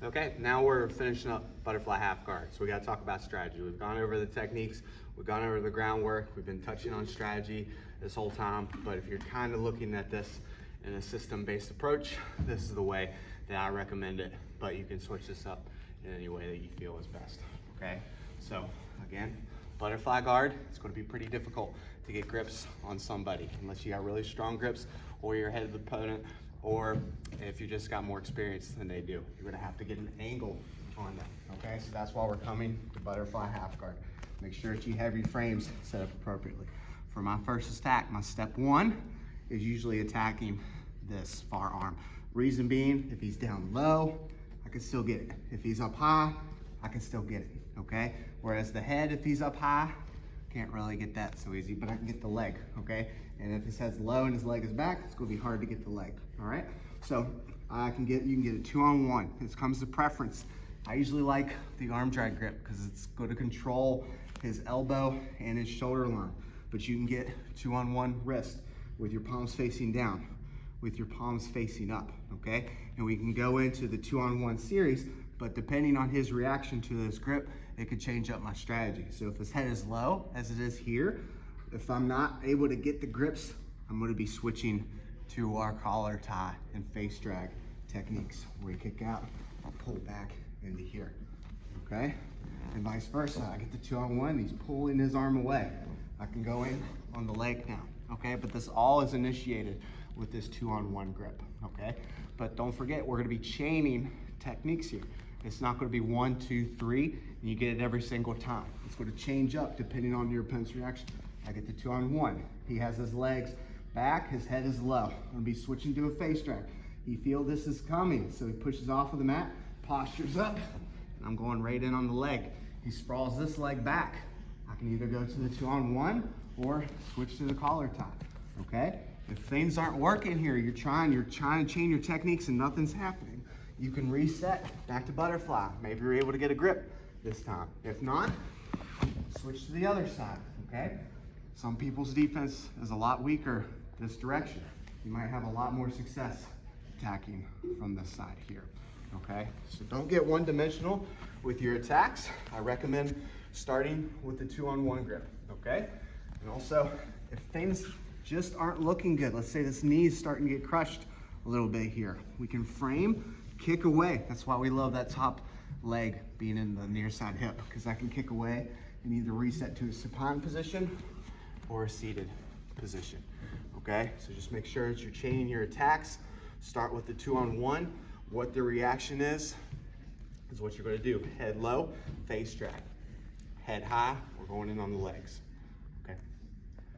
Okay, now we're finishing up butterfly half guard. So we gotta talk about strategy. We've gone over the techniques, we've gone over the groundwork, we've been touching on strategy this whole time, but if you're kind of looking at this in a system-based approach, this is the way that I recommend it, but you can switch this up in any way that you feel is best, okay? So again, butterfly guard, it's gonna be pretty difficult to get grips on somebody unless you got really strong grips or you're ahead of the opponent, or if you just got more experience than they do. You're gonna have to get an angle on them, okay? So that's why we're coming to butterfly half guard. Make sure that you have your frames set up appropriately. For my first attack, my step one is usually attacking this far arm. Reason being, if he's down low, I can still get it. If he's up high, I can still get it, okay? Whereas the head, if he's up high, can't really get that so easy, but I can get the leg, okay? And if his head's low and his leg is back, it's gonna be hard to get the leg, all right? So you can get a 2-on-1. This comes to preference. I usually like the arm drag grip because it's going to control his elbow and his shoulder line. But you can get 2-on-1 wrist with your palms facing down, with your palms facing up, okay? And we can go into the 2-on-1 series, but depending on his reaction to this grip, it could change up my strategy. So if his head is low, as it is here, if I'm not able to get the grips, I'm going to be switching to our collar tie and face drag techniques where you kick out and pull back into here, okay? And vice versa. I get the 2-on-1, he's pulling his arm away. I can go in on the leg now, okay? But this all is initiated with this 2-on-1 grip, okay? But don't forget, we're gonna be chaining techniques here. It's not gonna be 1, 2, 3, and you get it every single time. It's gonna change up depending on your opponent's reaction. I get the 2-on-1. He has his legs back, his head is low. I'm gonna be switching to a face drag. You feel this is coming, so he pushes off of the mat, postures up, and I'm going right in on the leg. He sprawls this leg back. I can either go to the 2-on-1 or switch to the collar tie, okay? If things aren't working here, you're trying to chain your techniques and nothing's happening, you can reset back to butterfly. Maybe you're able to get a grip this time. If not, switch to the other side, okay? Some people's defense is a lot weaker this direction. You might have a lot more success attacking from this side here, okay? So don't get one-dimensional with your attacks. I recommend starting with the 2-on-1 grip, okay? And also, if things just aren't looking good, let's say this knee is starting to get crushed a little bit here, we can frame, kick away. That's why we love that top leg being in the near side hip, because I can kick away and either reset to a supine position or a seated position, okay? So just make sure that you're chaining your attacks. Start with the 2-on-1. What the reaction is what you're gonna do. Head low, face drag. Head high, we're going in on the legs.